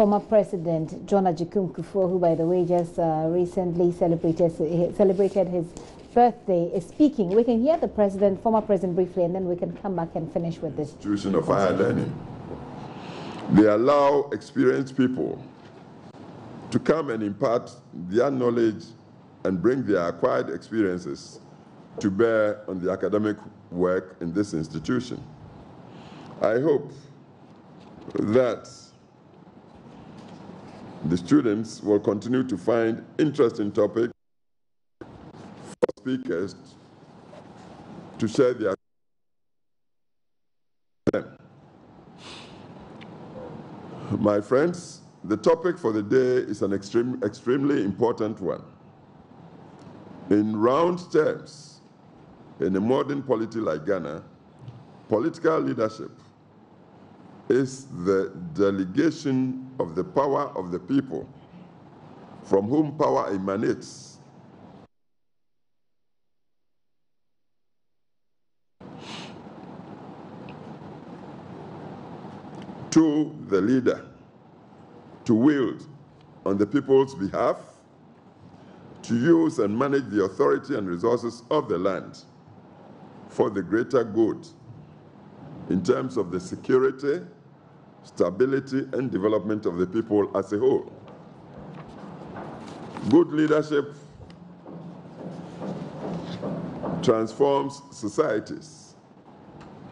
former President John Agyekum Kufuor, who, by the way, just recently celebrated his birthday, is speaking. We can hear the former president briefly, and then we can come back and finish with this. Institution of higher learning. They allow experienced people to come and impart their knowledge and bring their acquired experiences to bear on the academic work in this institution. I hope that the students will continue to find interesting topics for speakers to share their My friends, the topic for the day is an extremely important one. In round terms, in a modern polity like Ghana, political leadership is the delegation of the power of the people, from whom power emanates, to the leader to wield on the people's behalf, to use and manage the authority and resources of the land for the greater good in terms of the security, stability, and development of the people as a whole. Good leadership transforms societies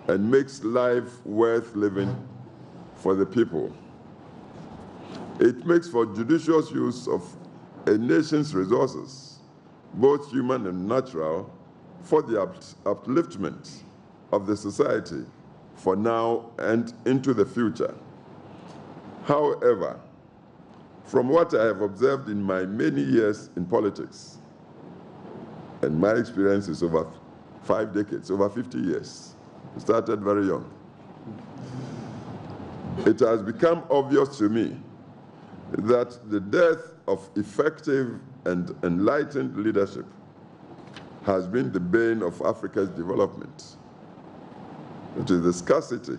and makes life worth living for the people. It makes for judicious use of a nation's resources, both human and natural, for the upliftment of the society for now and into the future. However, from what I have observed in my many years in politics, and my experience is over 5 decades, over 50 years, I started very young, it has become obvious to me that the death of effective and enlightened leadership has been the bane of Africa's development. It is the scarcity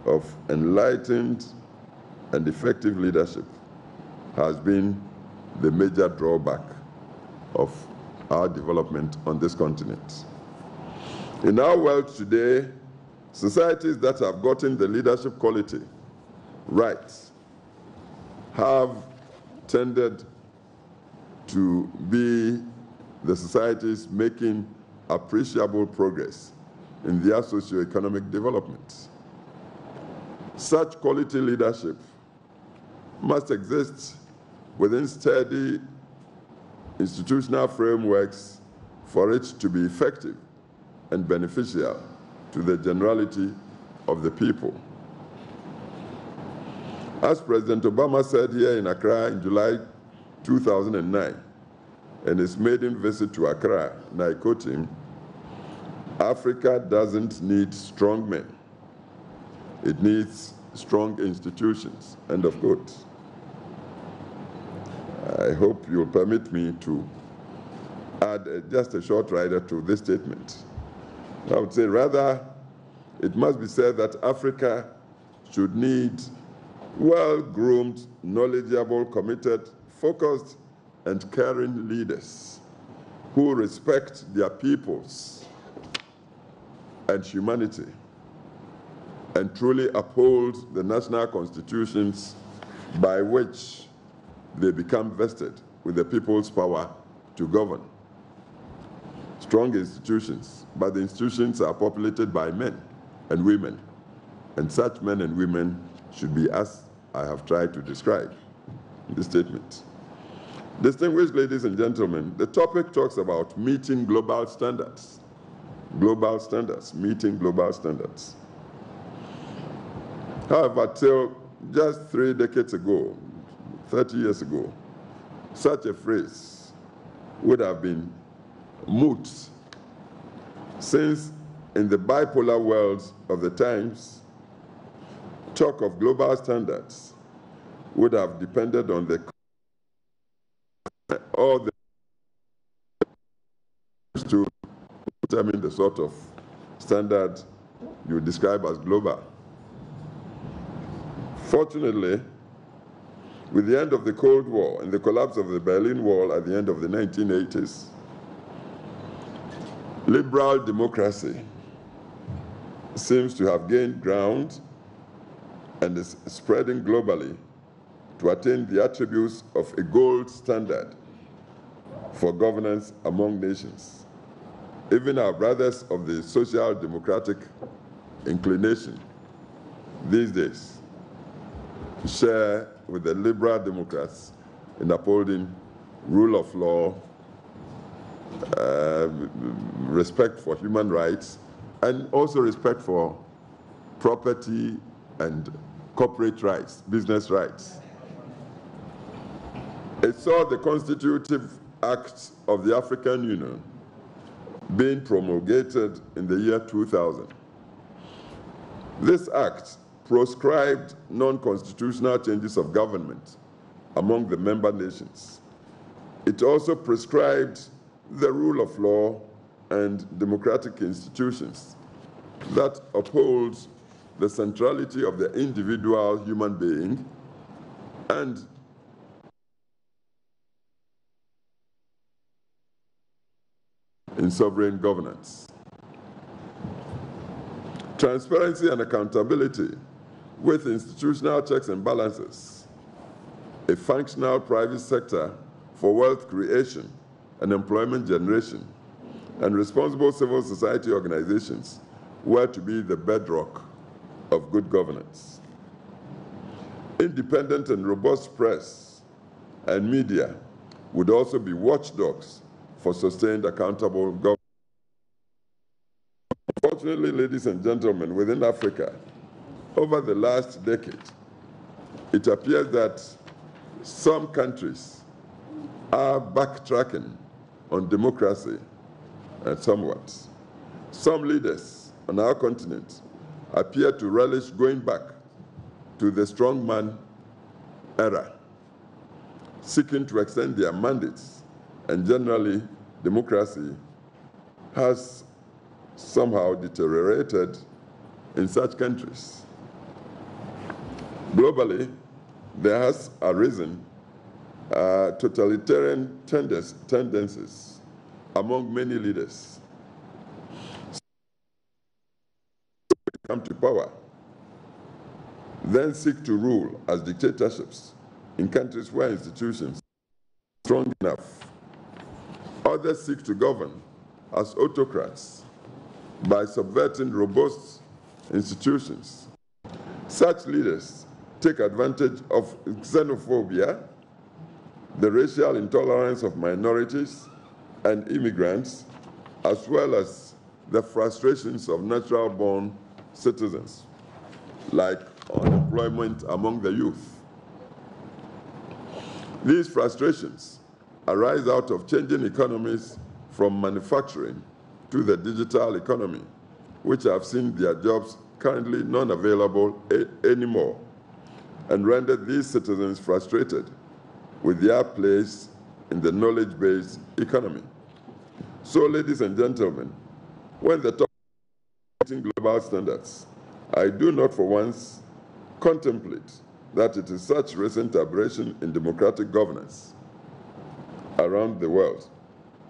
of enlightened and effective leadership has been the major drawback of our development on this continent. In our world today, societies that have gotten the leadership quality right have tended to be the societies making appreciable progress in their socio-economic development. Such quality leadership must exist within steady institutional frameworks for it to be effective and beneficial to the generality of the people. As President Obama said here in Accra in July 2009, in his maiden visit to Accra, and I quote him, "Africa doesn't need strong men. It needs strong institutions," end of quote. I hope you'll permit me to add just a short rider to this statement. I would say rather, it must be said that Africa should need well-groomed, knowledgeable, committed, focused, and caring leaders who respect their peoples and humanity and truly uphold the national constitutions by which they become vested with the people's power to govern. Strong institutions, but the institutions are populated by men and women, and such men and women should be as I have tried to describe in this statement. Distinguished ladies and gentlemen, the topic talks about meeting global standards. Global standards, meeting global standards. However, till just 3 decades ago, 30 years ago, such a phrase would have been moot, since in the bipolar world of the times, talk of global standards would have depended on the to determine the sort of standard you describe as global. Fortunately, With the end of the Cold War and the collapse of the Berlin Wall at the end of the 1980s, liberal democracy seems to have gained ground and is spreading globally to attain the attributes of a gold standard for governance among nations. Even our brothers of the social democratic inclination these days share with the liberal democrats in upholding rule of law, respect for human rights, and also respect for property and corporate rights, business rights. It saw the Constitutive Act of the African Union being promulgated in the year 2000. This act proscribed non-constitutional changes of government among the member nations. It also prescribed the rule of law and democratic institutions that upholds the centrality of the individual human being and in sovereign governance. Transparency and accountability with institutional checks and balances, a functional private sector for wealth creation and employment generation, and responsible civil society organizations were to be the bedrock of good governance. Independent and robust press and media would also be watchdogs for sustained accountable governance. Unfortunately, ladies and gentlemen, within Africa, over the last decade, it appears that some countries are backtracking on democracy somewhat. Some leaders on our continent appear to relish going back to the strongman era, seeking to extend their mandates, and generally, democracy has somehow deteriorated in such countries. Globally, there has arisen totalitarian tendencies among many leaders. Come to power, then seek to rule as dictatorships in countries where institutions are strong enough. Others seek to govern as autocrats by subverting robust institutions. Such leaders take advantage of xenophobia, the racial intolerance of minorities and immigrants, as well as the frustrations of natural-born citizens, like unemployment among the youth. These frustrations arise out of changing economies from manufacturing to the digital economy, which have seen their jobs currently non-available anymore, and rendered these citizens frustrated with their place in the knowledge-based economy. So, ladies and gentlemen, when the topic is meeting global standards, I do not for once contemplate that it is such recent aberration in democratic governance around the world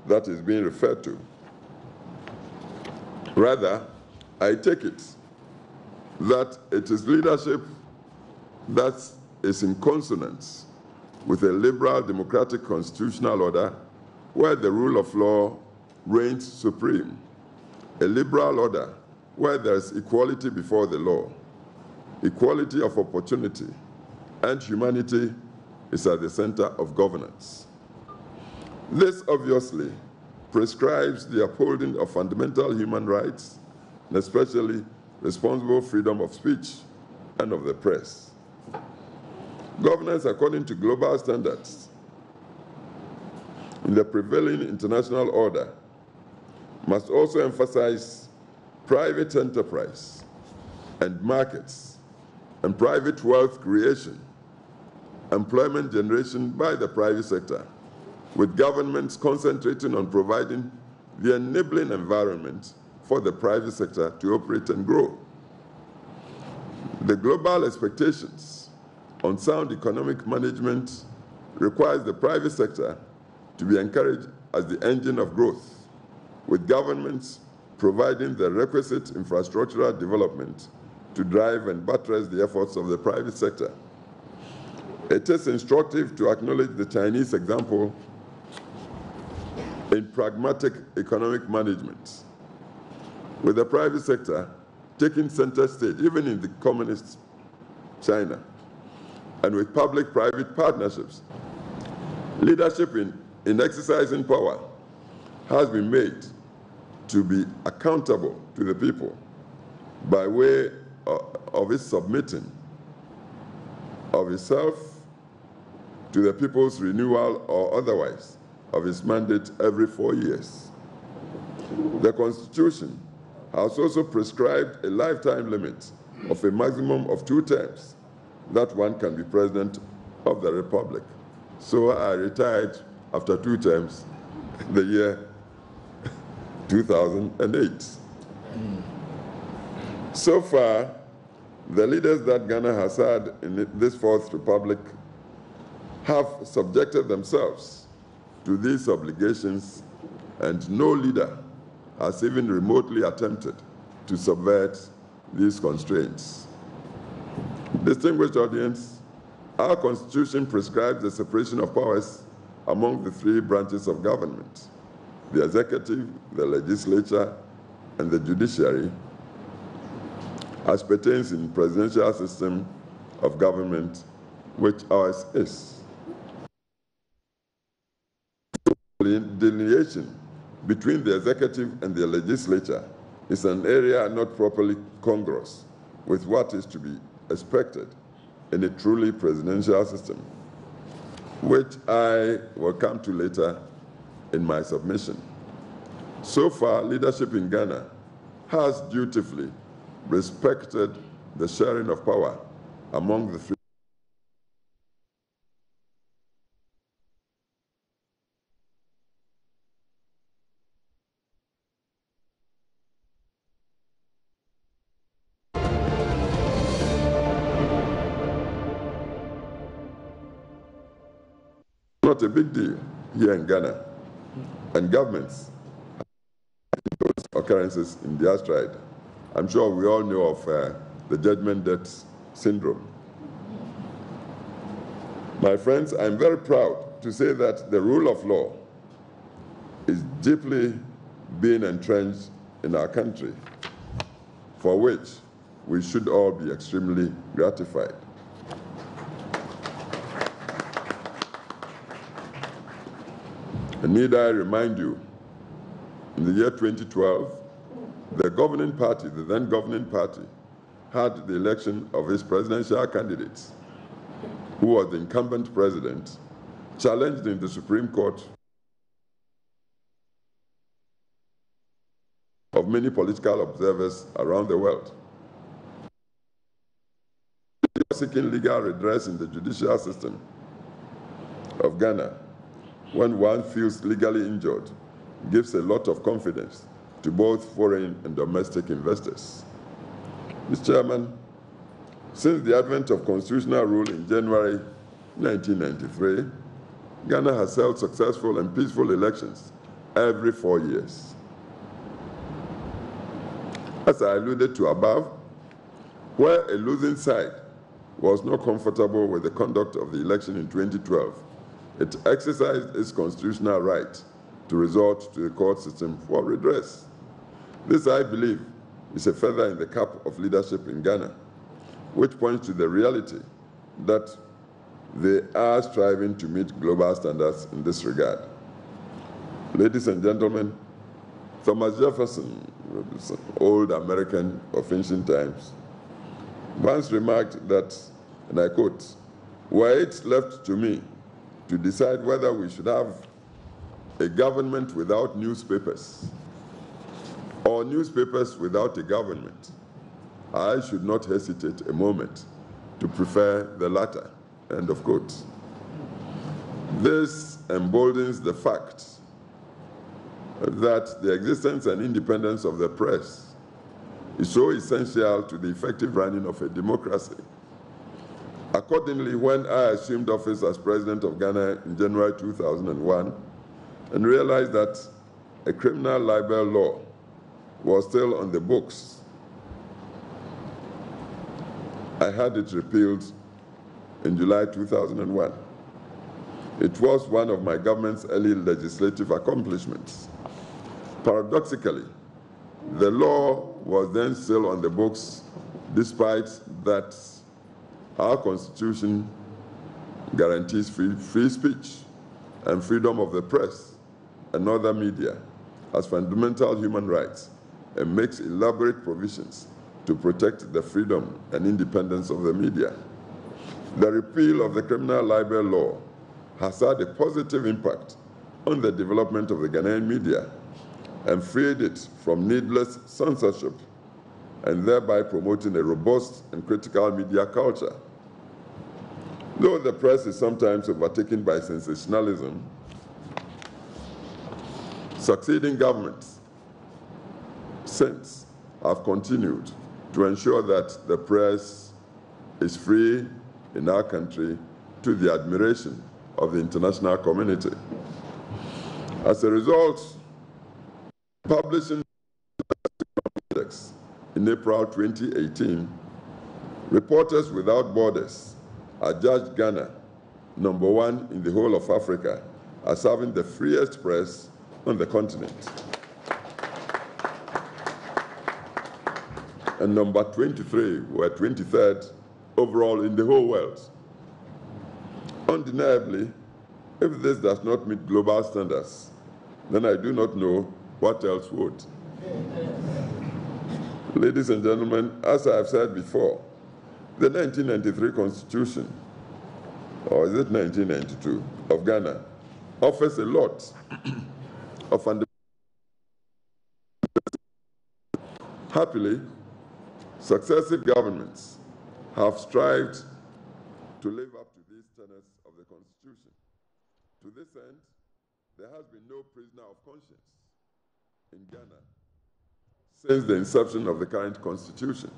that is being referred to. Rather, I take it that it is leadership that is in consonance with a liberal democratic constitutional order where the rule of law reigns supreme, a liberal order where there is equality before the law, equality of opportunity, and humanity is at the center of governance. This obviously prescribes the upholding of fundamental human rights, and especially responsible freedom of speech and of the press. Governance according to global standards in the prevailing international order must also emphasize private enterprise and markets and private wealth creation, employment generation by the private sector, with governments concentrating on providing the enabling environment for the private sector to operate and grow. The global expectations on sound economic management requires the private sector to be encouraged as the engine of growth, with governments providing the requisite infrastructural development to drive and buttress the efforts of the private sector. It is instructive to acknowledge the Chinese example in pragmatic economic management, with the private sector taking center stage, even in the communist China, and with public-private partnerships. Leadership in exercising power has been made to be accountable to the people by way of its submitting of itself to the people's renewal or otherwise of its mandate every 4 years. The Constitution has also prescribed a lifetime limit of a maximum of 2 terms that one can be President of the Republic. So I retired after 2 terms the year 2008. So far, the leaders that Ghana has had in this 4th Republic have subjected themselves to these obligations, and no leader has even remotely attempted to subvert these constraints. Distinguished audience, our Constitution prescribes the separation of powers among the 3 branches of government: the executive, the legislature, and the judiciary, as pertains in the presidential system of government, which ours is. The delineation between the executive and the legislature is an area not properly congruous with what is to be expected in a truly presidential system, which I will come to later in my submission. So far, leadership in Ghana has dutifully respected the sharing of power among the 3. Not a big deal here in Ghana, and governments have those occurrences in their stride. I'm sure we all know of the judgment debt syndrome. My friends, I'm very proud to say that the rule of law is deeply being entrenched in our country, for which we should all be extremely gratified. And need I remind you, in the year 2012, the governing party, the then governing party, had the election of its presidential candidates, who was the incumbent president, challenged in the Supreme Court of many political observers around the world. Seeking legal redress in the judicial system of Ghana, when one feels legally injured, gives a lot of confidence to both foreign and domestic investors. Mr. Chairman, since the advent of constitutional rule in January 1993, Ghana has held successful and peaceful elections every 4 years. As I alluded to above, where a losing side was not comfortable with the conduct of the election in 2012, it exercised its constitutional right to resort to the court system for redress. This, I believe, is a feather in the cap of leadership in Ghana, which points to the reality that they are striving to meet global standards in this regard. Ladies and gentlemen, Thomas Jefferson, an old American of ancient times, once remarked that, and I quote, "Were it left to me to decide whether we should have a government without newspapers or newspapers without a government, I should not hesitate a moment to prefer the latter," end of quote. This emboldens the fact that the existence and independence of the press is so essential to the effective running of a democracy. Accordingly, when I assumed office as president of Ghana in January 2001 and realized that a criminal libel law was still on the books, I had it repealed in July 2001. It was one of my government's early legislative accomplishments. Paradoxically, the law was then still on the books, despite that our Constitution guarantees free speech and freedom of the press and other media as fundamental human rights and makes elaborate provisions to protect the freedom and independence of the media. The repeal of the criminal libel law has had a positive impact on the development of the Ghanaian media and freed it from needless censorship and thereby promoting a robust and critical media culture. Though the press is sometimes overtaken by sensationalism, succeeding governments since have continued to ensure that the press is free in our country to the admiration of the international community. As a result, publishing in April 2018, Reporters Without Borders adjudged Ghana #1 in the whole of Africa as having the freest press on the continent, and number 23, were 23rd overall in the whole world. Undeniably, if this does not meet global standards, then I do not know what else would. Ladies and gentlemen, as I have said before, the 1993 Constitution, or is it 1992, of Ghana, offers a lot of fundamental. Happily, successive governments have strived to live up to these tenets of the Constitution. To this end, there has been no prisoner of conscience in Ghana since the inception of the current Constitution.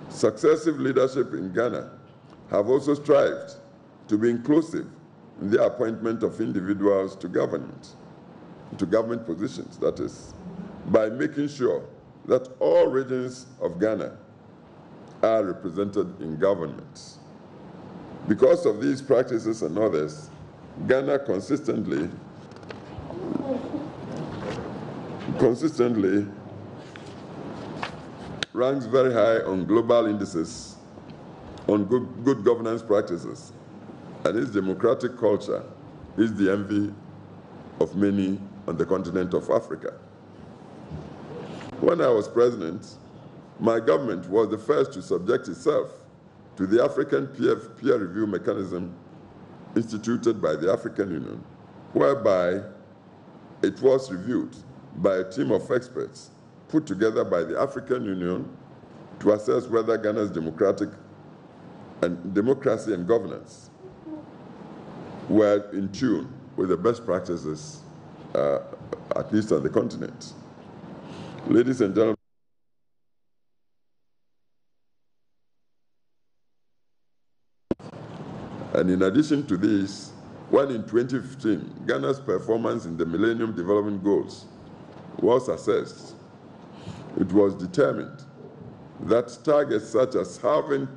Successive leadership in Ghana have also strived to be inclusive in the appointment of individuals to government positions, that is, by making sure that all regions of Ghana are represented in government. Because of these practices and others, Ghana consistently ranks very high on global indices on good governance practices, and its democratic culture is the envy of many on the continent of Africa. When I was president, my government was the first to subject itself to the African peer review mechanism instituted by the African Union, whereby it was reviewed by a team of experts put together by the African Union to assess whether Ghana's democracy and governance were in tune with the best practices, at least on the continent. Ladies and gentlemen, and in addition to this, when in 2015, Ghana's performance in the Millennium Development Goals was assessed, it was determined that targets such as having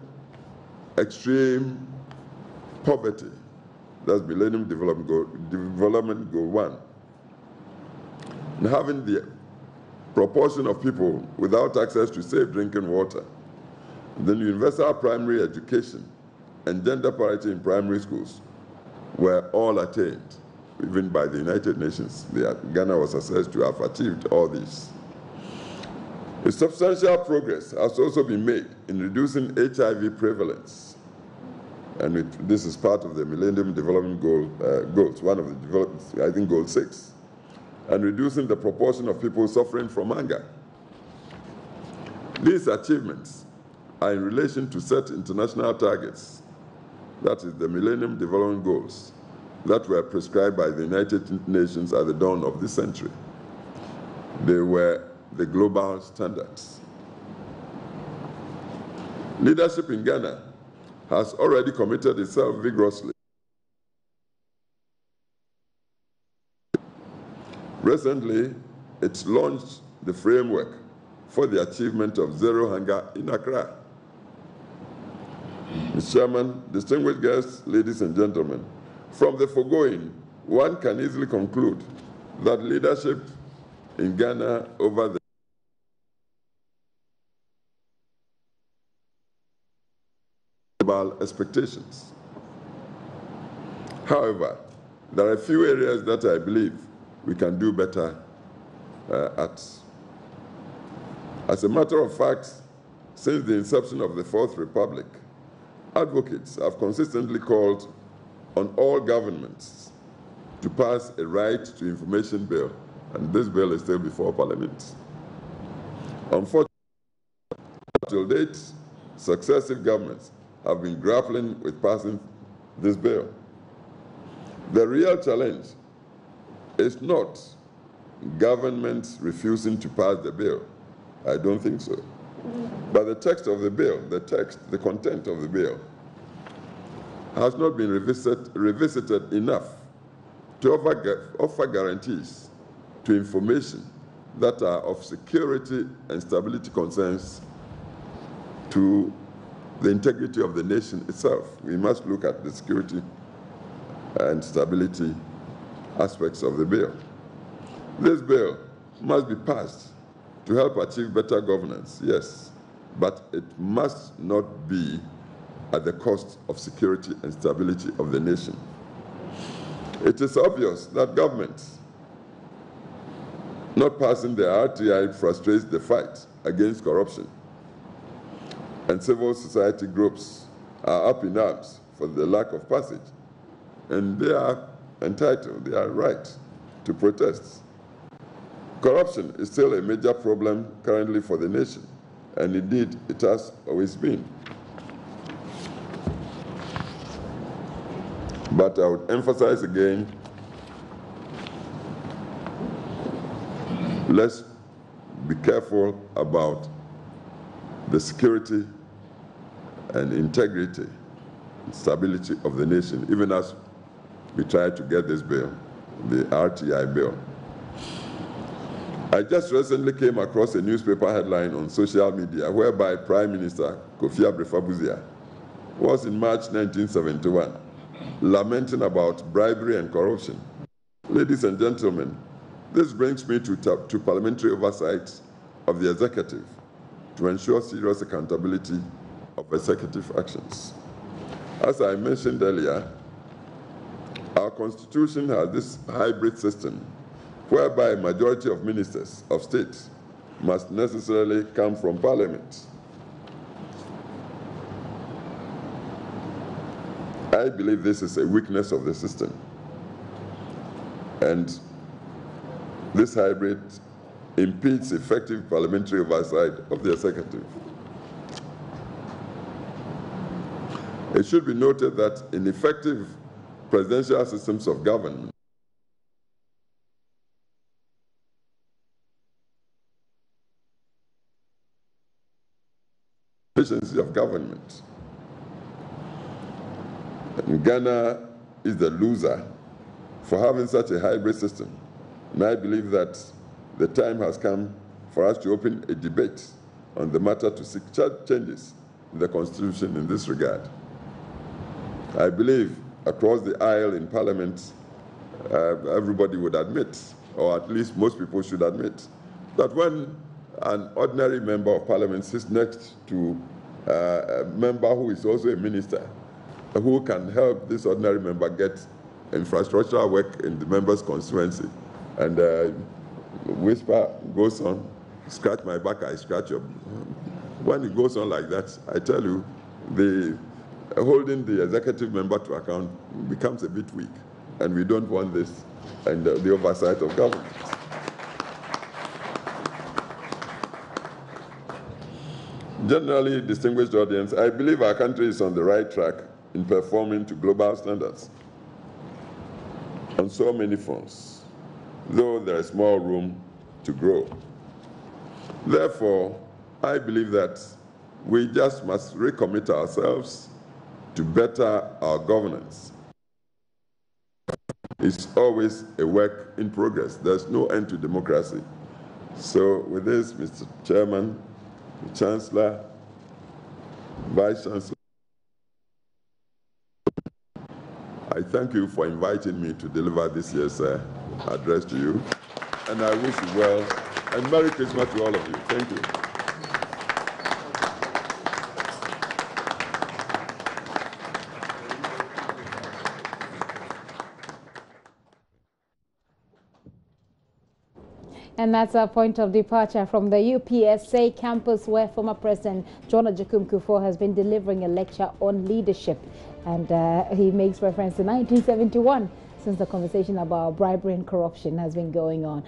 extreme poverty, that's Millennium Development Goal 1, and having the proportion of people without access to safe drinking water, then universal primary education and gender parity in primary schools were all attained, even by the United Nations. Ghana was assessed to have achieved all this. A substantial progress has also been made in reducing HIV prevalence, and this is part of the Millennium Development Goals, one of the, I think, Goal 6, and reducing the proportion of people suffering from hunger. These achievements are in relation to set international targets, that is the Millennium Development Goals, that were prescribed by the United Nations at the dawn of this century. They were the global standards. Leadership in Ghana has already committed itself vigorously. Recently, it launched the framework for the achievement of zero hunger in Accra. Mr. Chairman, distinguished guests, ladies and gentlemen, from the foregoing, one can easily conclude that leadership in Ghana over the global expectations. However, there are a few areas that I believe we can do better at. As a matter of fact, since the inception of the Fourth Republic, advocates have consistently called on all governments to pass a right to information bill, and this bill is still before Parliament. Unfortunately, till date, successive governments have been grappling with passing this bill. The real challenge is not governments refusing to pass the bill. I don't think so. But the text of the bill, the content of the bill, has not been revisited enough to offer guarantees to information that are of security and stability concerns to the integrity of the nation itself. We must look at the security and stability aspects of the bill. This bill must be passed to help achieve better governance, yes, but it must not be at the cost of security and stability of the nation. It is obvious that governments not passing the RTI frustrates the fight against corruption, and civil society groups are up in arms for the lack of passage, and they are entitled, they are right to protest. Corruption is still a major problem currently for the nation, and indeed it has always been. But I would emphasize again, let's be careful about the security and integrity and stability of the nation, even as we try to get this bill, the RTI bill. I just recently came across a newspaper headline on social media whereby Prime Minister Kofi Abrefa-Busia was in March 1971 lamenting about bribery and corruption. Ladies and gentlemen, this brings me to parliamentary oversight of the executive to ensure serious accountability of executive actions. As I mentioned earlier, our Constitution has this hybrid system whereby a majority of ministers of state must necessarily come from Parliament. I believe this is a weakness of the system, and this hybrid impedes effective parliamentary oversight of the executive. It should be noted that in effective presidential systems of government, efficiency of government, and Ghana is the loser for having such a hybrid system. And I believe that the time has come for us to open a debate on the matter to seek changes in the Constitution in this regard. I believe across the aisle in Parliament, everybody would admit, or at least most people should admit, that when an ordinary member of Parliament sits next to a member who is also a minister, who can help this ordinary member get infrastructural work in the member's constituency, and whisper goes on, scratch my back, I scratch your. When it goes on like that, I tell you, holding the executive member to account becomes a bit weak, and we don't want this and the oversight of government. Generally, distinguished audience, I believe our country is on the right track in performing to global standards on so many fronts, though there is more room to grow. Therefore, I believe that we just must recommit ourselves to better our governance. It's always a work in progress. There's no end to democracy. So with this, Mr. Chairman, the Chancellor, Vice Chancellor, I thank you for inviting me to deliver this year's address to you. And I wish you well, and Merry Christmas to all of you. Thank you. And that's our point of departure from the UPSA campus, where former President John Kufuor has been delivering a lecture on leadership. And he makes reference to 1971, since the conversation about bribery and corruption has been going on.